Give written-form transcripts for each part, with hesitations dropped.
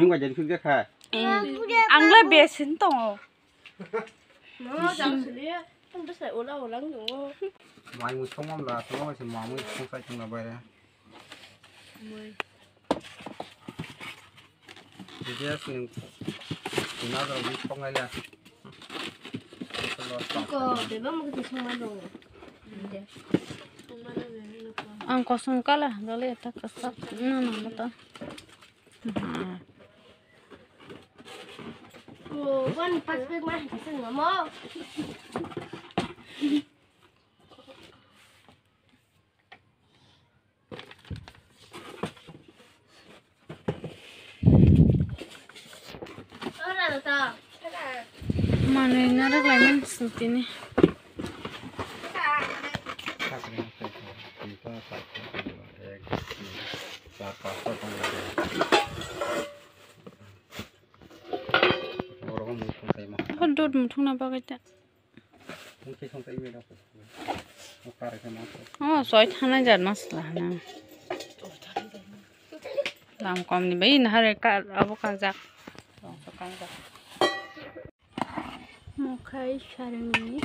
Mình qua jadi kerja kah? Angla besin tong. Nó chẳng xử lý, không biết sẽ ulang đúng không? Mai mui không mắm là không mắm mà mui không phải trong là vậy. Jadi sih, kita kalau mui không ngay là. Cô, để bác một cái gì không ăn rồi. Ang kosong kala, dali ta kasat. No mata. Cô, con bắt biết mà cái gì mà mò. Mana narak lain seperti ini. Aku duduk mutung napa kita? Oh, soal tanah jadi masalah na. Lam kom ni, bayi nah mereka apa kajak? Mukai syarimi,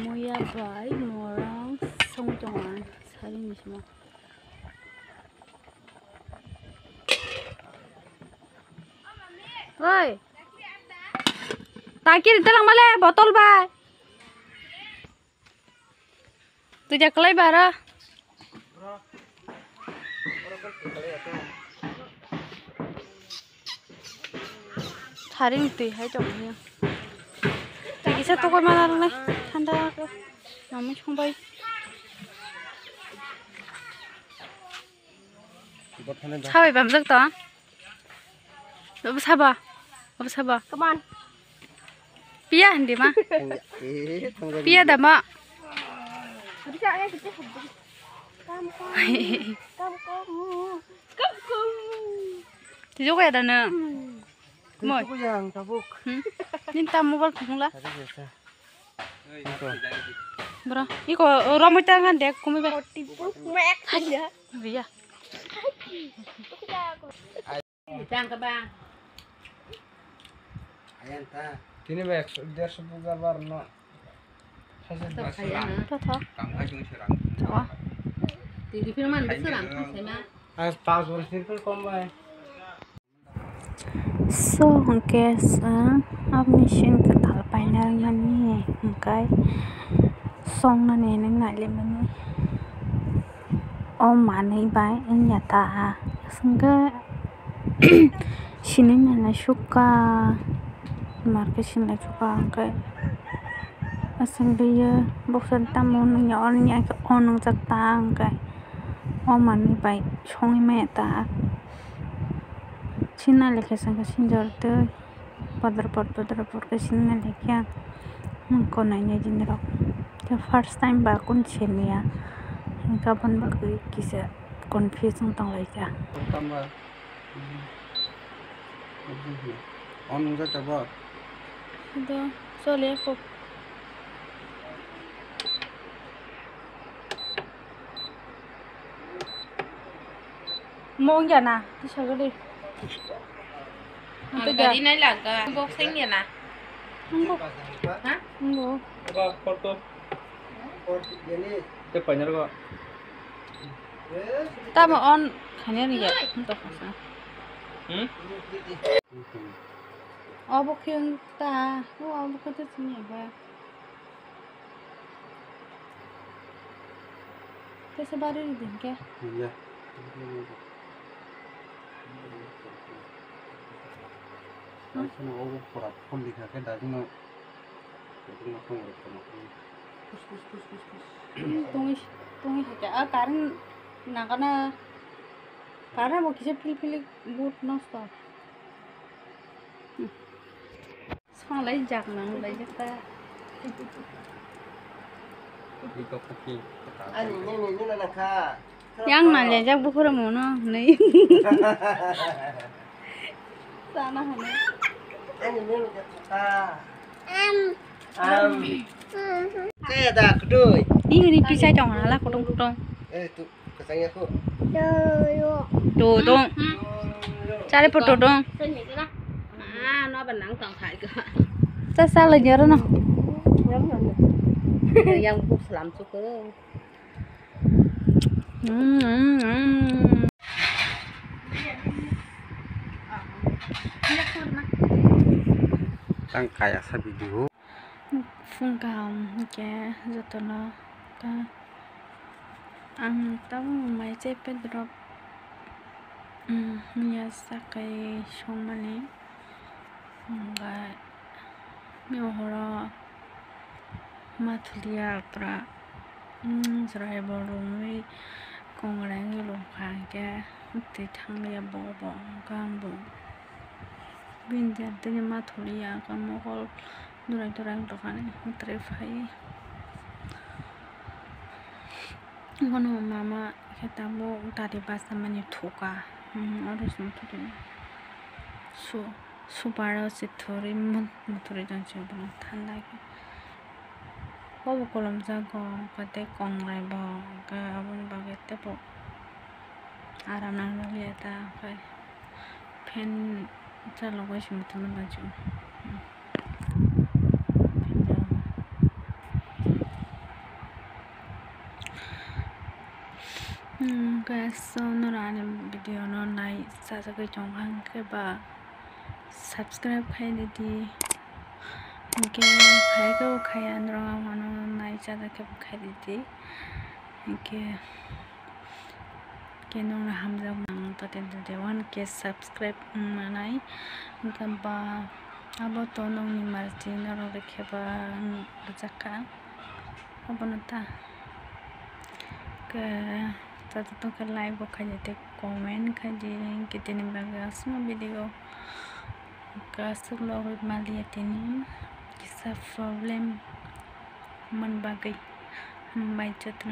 moya bay, morang, songjongan, syarimi semua. Oi, takir telang balik botol bay. Tu jaklai bara. Hari itu hai jomnya. Tadi saya tukar mana nih? Tanda aku, namun cuma bay. Sabai bamjak ta? Apa sabah? Apa sabah? Kapan? Pia hindi ma? Pia dah ma? Bisa ya kita hubung. Kamu. Tidur ya dah na. Moi. Aku yang tabuk. Ninta mobile khung la. Bro, iko ramai tangan dek kumi be. Tipu mek aja. Iya. Tang ke bang. Ayan ta. Kini ba 150 bar no. Tata. Wah. Di filman besar sama. As pas simple kom ba. So, guys, ab machine ke tal panel ngani, kai song na ne ngai le mani. Om mani bai nyata, sangga sini na shuka, market sini na shuka kai. Asal dia bukan tamu nya orang yang orang jatang kai. Om mani bai chong me ta. Cina leke sangka sinjor tu padar ke Cina leke ya mengko nanya jinrok the first time bakun chemia kapan bakui kisa confusing tang leka Tambah. On enggak coba. ada soalnya kok mau nggak nah bisa gede. Cái này là cái bốc xanh nhỉ nè. Enggak. Hah? Enggak. Apa foto? Ini tepanya kok. Ta mà on khanya ni ya untuk masa. Oh bukan ta, oh bukan tu sini apa? Kita baru ni dengke. Iya. Sama aku kurang pun dikasih dari no. Itu mau ngurus sama. Tungi saja. Karena mau kisah pilih but nosto. Sang lấy giặc nang lấy giặc ta. Itu kopi. Ini nak. Yang nanya giặc buku ramu no, nih. Sana hana. Ini Saya dah kedui. Ini pisah jong lah, kudung. Tu kesanya aku. Tuh. Cari foto dong. Sini cái đó. À, nó bằng nắng toàn thải cơ. Sao là nhớ đó nào. Giống rồi. Yang cũng làm chút cơ. Tang kayak sa video. Phun cào cha giờ tụi nó ta ăn tắm máy chế bên drop mình sẽ cái xong mà nè và nhiều hồi mà thử tra rồi bỏ luôn với con lại cái lồng hàng cha thì thằng này bỏ con bỏ bây giờ tự nhiên mà thử con mua con durang tuh kan terifai kono mama ketemu tadi bahasa menituka harus mutuin supaya sitori muturi dan coba tan lagi bawa kolam jago kate kong lebo ke abun bagai tepo aram nang lihat apa pen calo gue cuma temen baju guys, so nurani video no like sa cái chong hang cái ba subscribe khai đi cái khai cái khai anh rồi mà nó like sa cái khai đi cái nó là ham dòng nang to tên de one cái subscribe mà này cái ba abo to nong ni marti nó rồi cái ba zakka abo nata cái Tatu ke like buka jadi komen kaji kita ni bagai semua video kasih lo melihat ini kisah problem membagai baca tu